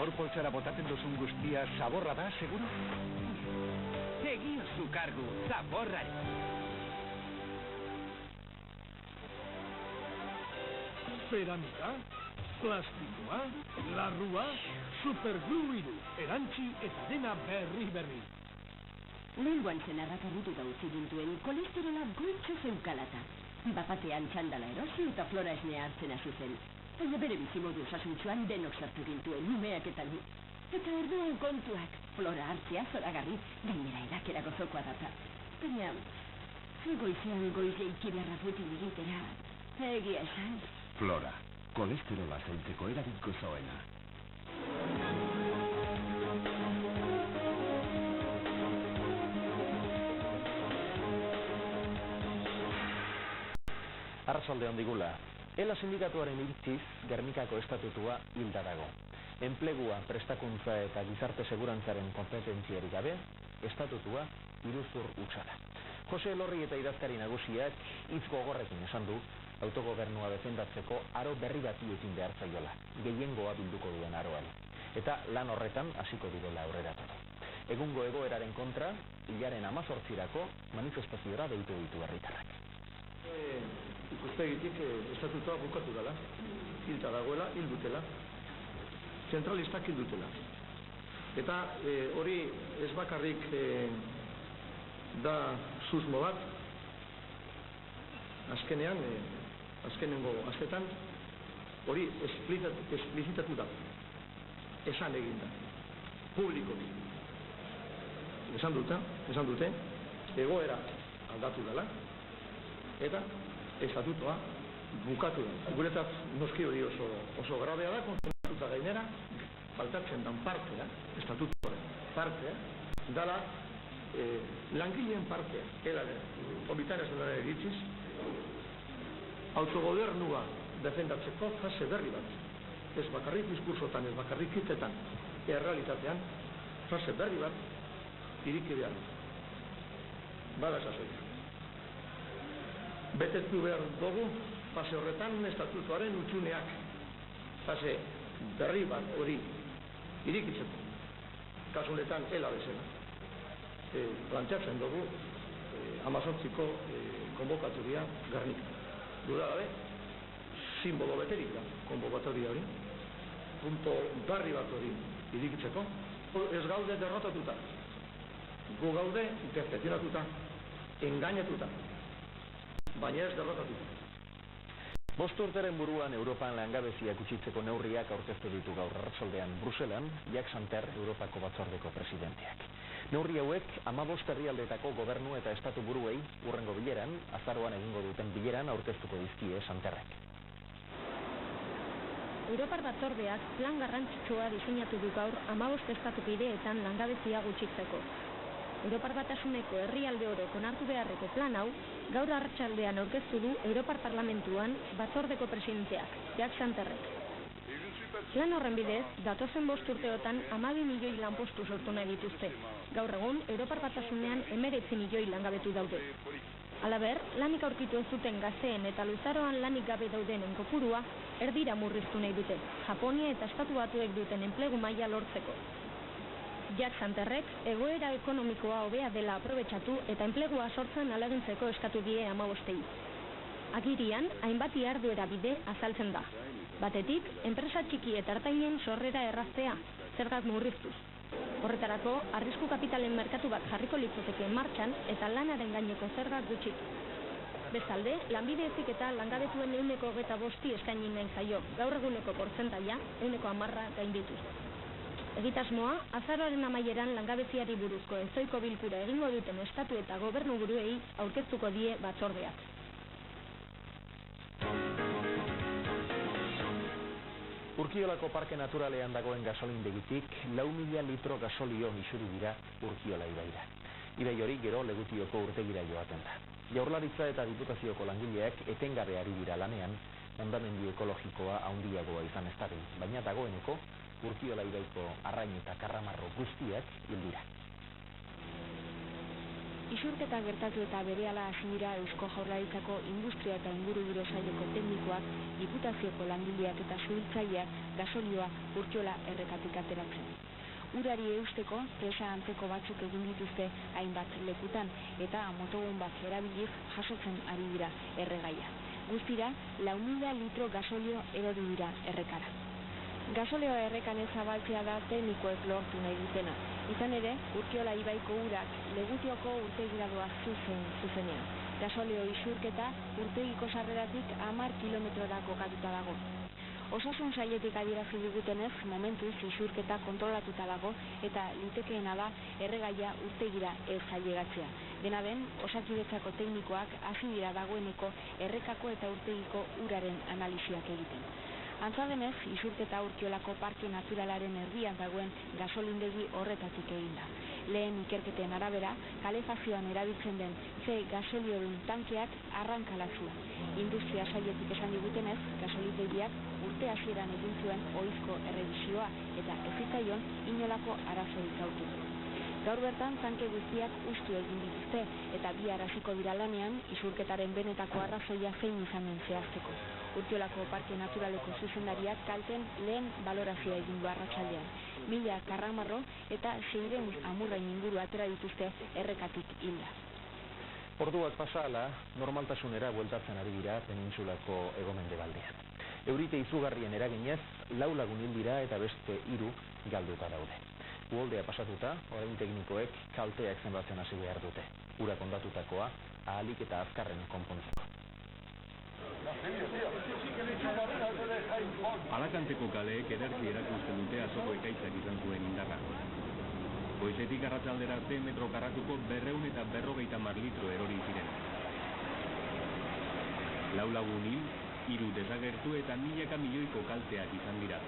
Gaur poltsara botatzen duzun guztia zaborra da, seguro? Egin zu kargu, zaborrari. Ceramika, plastikoa, larrua, superglue erantzi eta dena berri. Lenguan zen arrakarritu gautzi gintuen kolesterola goitxo zeukalata. Bapatean txandala erosi eta Flora esnea hartzen hasi zen. Baina bere bizimodu osasuntxuan denok sartu gintuen, umeak eta nik. Eta orduan kontuak, Flora hartzea zoragarri, gainera edakera gozokoa data. Baina, goizean goizea ikiberra putin egitera, egia esan. Flora, kolesterola zaintzeko eragiko zoena. Arratsalde on digula. Ela sindikatuaren iritziz, Gernikako estatutua hilda dago. Enplegua, prestakuntza eta gizarte segurantzaren kompetentziarik gabe, estatutua iruzur hutsa da. Jose Elorri eta idazkari nagusiak hitz gogorrekin esan du, autogobernua defendatzeko aro berri bati ekin behar zaiola, gehiengoa bilduko duen aroan. Eta lan horretan hasiko direla aurreratu. Egungo egoeraren kontra, hilaren 18-rako manifestaziora deitu ditu herritarrak. Ikuspegitik estatutua bukatu dela, hilta dagoela, hildutela, zentralistak hildutela. Eta hori ez bakarrik da susmo bat, azkenengo astetan, hori esplizitatu da, esan egin da, publikoki. Esan dute, egoera aldatu dela, eta estatutua bukatu da. Guretzat noski hori oso grabea da, konzentratuta gainera, faltatzen dan partea, estatutuaren partea, dala langileen partea, komitan ez dela eritziz, autogobernua defendatzeko fase berri bat. Ez bakarrik diskursotan, ez bakarrik hitzetan, errealitatean, fase berri bat, iriki behar. Bada esasoia. Betetu behar dugu, fase horretan estatutuaren utxuneak, fase berri bat hori irikitzeko, kasunetan ela bezala. Planteatzen dugu 18ko konbokatoria Gernikan. Duda gabe, simbolo beterik da konbokatoria hori, punto barri bat hori irikitzeko, ez gaude derrotatuta, gu gaude decepcionatuta, engainatuta, baina ez derrotatuta. 5 urteren buruan Europan langabezia gutxitzeko neurriak aurkeztu ditu gaur arratsaldean Bruselan, Jacques Santer, Europako batzordeko presidenteak. Neurri hauek 15 herrialdeetako gobernu eta estatu buruei hurrengo bileran, azaroan egingo duten bileran aurkeztuko dizkie Santerrek. Europar batzordeak plan garrantzitsua diseinatu du gaur 15 estatukideetan langabezia gutxitzeko. Europar Batasuneko herrialde orok onartu beharreko plan hau, gaur arratsaldean aurkeztu du Europar Parlamentuan batzordeko presidenteak, Jacques Santerrek. Plan horren bidez, datozen 5 urteotan 12 milioi lanpostu sortu nahi dituzte. Gaur egun, Europar Batasunean 19 milioi langabetu daude. Halaber, lanik aurkitu ez duten gazteen eta luzaroan lanik gabe daudenen kopurua, erdira murriztu nahi dute, Japonia eta Estatu Batuek duten enplegu maila lortzeko. Jacques Santerrek egoera ekonomikoa hobea dela aprobetxatu eta enplegua sortzen ahalegintzeko eskatu die 15ei. Agirian, hainbat iharduera bide azaltzen da. Batetik, enpresa txiki eta ertainen sorrera erraztea, zergak murriztuz. Horretarako, arrisku kapitalen merkatu bat jarriko litzateke martxan eta lanaren gaineko zergak gutxitu. Bestalde, lanbide heziketa langabetuen 125 eskaini nahi zaio, gaur eguneko portzentaia 10% gaindituz. Egitasmoa, azaroaren amaieran langabeziari buruzko ezoiko bilkura egingo duten estatu eta gobernu buruei aurkeztuko die batzordeak. Urkiolako parke naturalean dagoen gasolindegitik 4.000 litro gasolio isuri dira Urkiola ibaira. Ibai hori gero Legutioko urtegira joaten da. Jaurlaritza eta Diputazioko langileak etengabe ari dira lanean, hondamendi ekologikoa handiagoa izan ez dadin, baina dagoeneko Urkiola ibaiko arrain eta karramarro guztiak hil dira. Isurketa gertatu eta berehala hasi dira Eusko Jaurlaritzako Industria eta Ingurugiro Saileko teknikoak, Diputazioko langileak eta suhiltzaileak gasolioa Urkiola errekatik ateratzen. Urari eusteko presa antzeko batzuk egin dituzte hainbat lekutan eta motobonbak erabiliz jasotzen ari dira erregaia. Guztira, 4.000 litro gasolio erori dira errekara. Gasolioa errekanez zabaltzea da teknikoek lortu nahi dutena. Izan ere, Urkiola ibaiko urak Legutioko urtegira doa zuzenean. Gasolio isurketa urtegiko sarreratik 10 kilometrora kokatuta dago. Osasun sailetik adierazi digutenez, momentuz isurketa kontrolatuta dago eta litekeena da erregaia urtegira ez ailegatzea. Dena den, Osakidetzako teknikoak hasi dira dagoeneko errekako eta urtegiko uraren analisiak egiten. Antza denez, isurketa Urkiolako parke naturalaren erdian dagoen gasolindegi horretatik egin da. Lehen ikerketen arabera, kalefazioan erabiltzen den C gasoliodun tankeak arrankala zuen. Industria sailetik esan digutenez, gasolindegiak urte hasieran egin zuen ohizko errebisioa eta ez zitzaion inolako arazorik aurkitu. Gaur bertan tanke guztiak hustu egin dituzte eta bihar hasiko dira lanean isurketaren benetako arrazoia zein izan den zehazteko. Urkiolako Parke Naturaleko zuzendariak kalten lehen balorazioa egin du arratsaldean. 1000 karramarro eta 600 amurrain inguru atera dituzte errekatik hilda. Orduak pasa ahala, normaltasunera bueltatzen ari dira penintsulako hego-mendebaldean. Eurite izugarrien eraginez, 4 lagun hil dira eta beste 3 galduta daude. Uholdea pasatuta, orain teknikoek kalteak zenbatzen hasi behar dute. Ura kondatutakoa ahalik eta azkarren konpontzeko. Alakanteko kaleek ederki erakusten dute azoko ekaitzak izan zuen indarra. Goizetik arratsaldera arte metro karratuko 200 eta 250 litro erori ziren. 4 lagun hil, 3 desagertu eta milaka milioiko kalteak izan dira.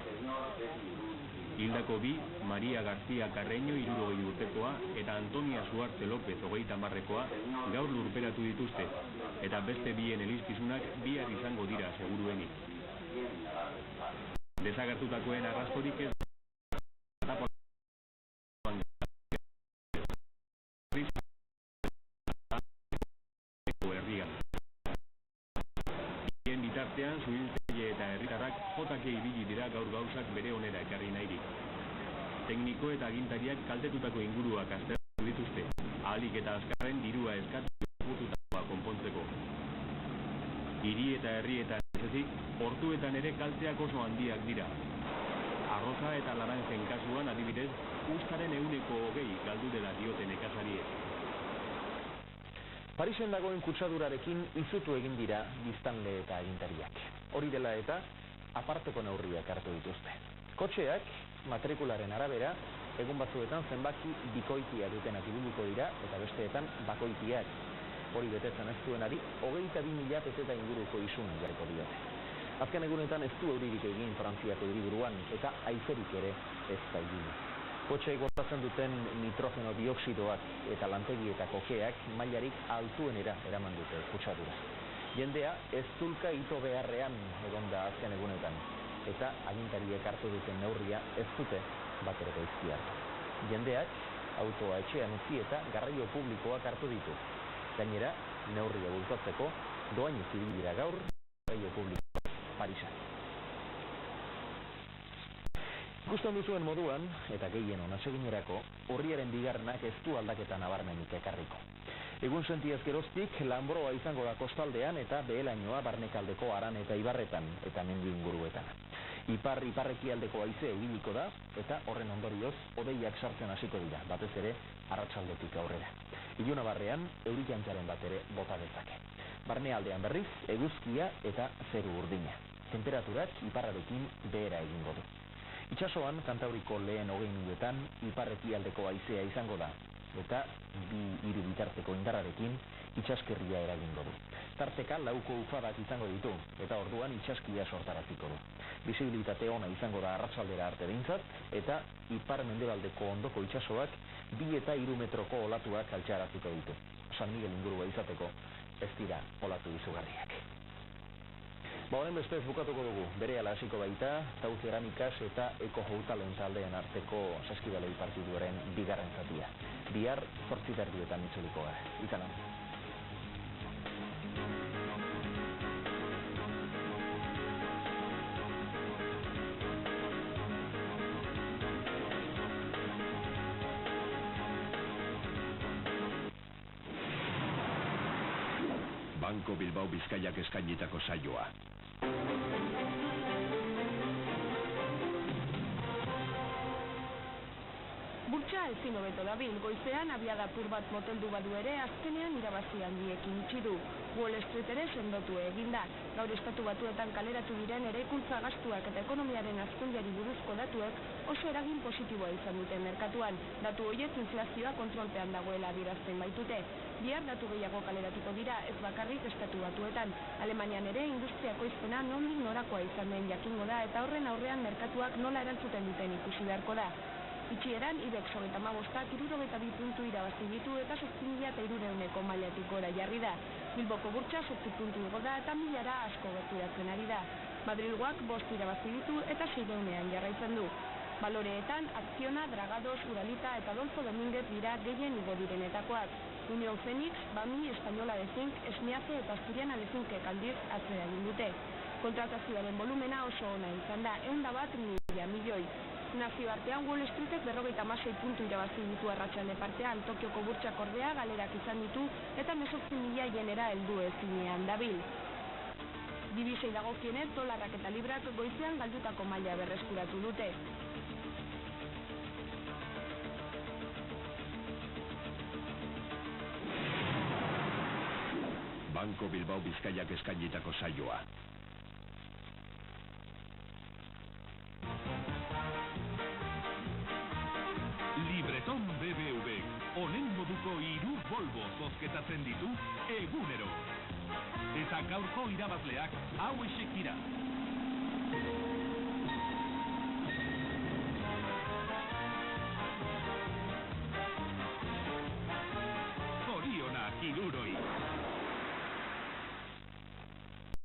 Hildako 2, Maria García Carreño 60 urtekoa eta Antonia Suarte López 30-koa gaur lurperatu dituzte, eta beste bien elizkizunak bihar izango dira seguruenik. Desagertutakoen arrastorik ez herria. Bien bitartean, suhiltzaile eta herritarrak jotake ibili dira gaur gauzak bere onera ekarri nahirik. Tekniko eta agintariak kaltetutako inguruak aztertu dituzte, ahalik eta azkarren dirua eskatu gututakoa konpontzeko. Hiri eta herrietan ezezik, portuetan ere kalteak oso handiak dira. Arroza eta laranjen kasuan adibidez, ustaren 120 galdu dela dioten nekazariek. Parisen dagoen kutsadurarekin izutu egin dira biztanle eta agintariak. Hori dela eta aparteko neurriak hartu dituzte. Kotxeak, matrikularen arabera, egun batzuetan zenbaki bikoitia dutenak ibiliko dira eta besteetan bakoitiak. Hori betetzen ez duenari 22.000 peseta inguruko isun jarriko diote. Azken egunetan ez du euririk egin Frantziako hiriburuan eta haizerik ere ez da egin. Kotxeek botatzen duten nitrogeno dioksidoak eta lantegietako keak mailarik altuenera eraman dute kutsadura. Jendea ez zulka ito beharrean egonda azken egunetan, eta agintariek hartu duten neurria ez dute bat ere gaizki hartu. Jendeak autoa etxean utzi eta garraio publikoak hartu ditu. Gainera, neurria bultzatzeko dohainez ibili dira gaur garraio publikoak Parisan. Ikusten duzuen moduan, eta gehien onatseginerako, urriaren 2 ez du aldaketa nabarmenik ekarriko. Egun sentiaz geroztik, lanbroa izango da kostaldean eta behelainoa barnekaldeko Aran eta Ibarretan eta mendi inguruetan. Ipar-iparrekialdeko haizea ibiliko da eta horren ondorioz hodeiak sartzen hasiko dira, batez ere arratsaldetik aurrera. Ilunabarrean eurijantzaren bat ere bota dezake. Barnealdean berriz, eguzkia eta zeru urdina. Temperaturak iparrarekin behera egingo du. Itsasoan, Kantauriko lehen 20 minuetan iparrekialdeko haizea izango da, eta 2-3 bitarteko indarrarekin itsaskerria eragingo du. Tarteka lauko ufadak izango ditu, eta orduan itsaskia sortaraziko du. Bisibilitate ona izango da arratsaldera arte behintzat, eta ipar-mendebaldeko ondoko itsasoak 2 eta 3 metroko olatuak altxaraziko ditu. San Miguel ingurua izateko ez dira olatu izugarriak. Horren bestez bukatuko dugu, berehala hasiko baita, Tau Ceramikas eta Eko Joutalen taldeen arteko saskibaloi partiduaren bigarren zatia. Bihar 8:30 itzuliko gara. Izan hau. Banco Bilbao Bizkaiak eskainitako saioa. Burtsa ezin hobeto dabil, goizean abiada apur bat moteldu badu ere, azkenean irabazi handiekin itxi du. Wall Street ere sendotu eginda. Gaur Estatu Batuetan kaleratu diren eraikuntza gastuak eta ekonomiaren hazkundeari buruzko datuek oso eragin positiboa izan dute merkatuan. Datu horiek inflazioa kontrolpean dagoela adierazten baitute. Bihar datu gehiago kaleratuko dira, ez bakarrik Estatu Batuetan. Alemanian ere industriako izpena nondik norakoa izan den jakingo da eta horren aurrean merkatuak nola erantzuten duten ikusi beharko da. Itxieran, IBEX 35ak 62 puntu irabazi ditu eta 7.300 mailatik gora jarri da. Bilboko burtsa 7 puntu igo da eta 1000 asko gerturatzen ari da. Madrilgoak 5 irabazi ditu eta 600ean jarraitzen du. Baloreetan, Acciona, Dragados, Uralita eta Adolfo Domínguez dira gehien igo direnetakoak. Unión Fénix, Bami, Española de Zinc, Esniaze eta Asturiana de Zinkek aldiz atzera egin dute. Kontratazioaren volumena oso ona izan da, 101.000 milioi. Nazioartean Wall Streetek 56 puntu irabazi ditu arratsalde partean, Tokioko burtsak ordea galerak izan ditu eta 18.000 jenera heldu ezinean dabil. Dibisei dagokienez, dolarrak eta librak goizean galdutako maila berreskuratu dute. Banco Bilbao Bizkaiak eskainitako saioa. Libreton BBV, honen moduko 3 Volvo zozketatzen ditu egunero. Eta gaurko irabazleak hauexek dira.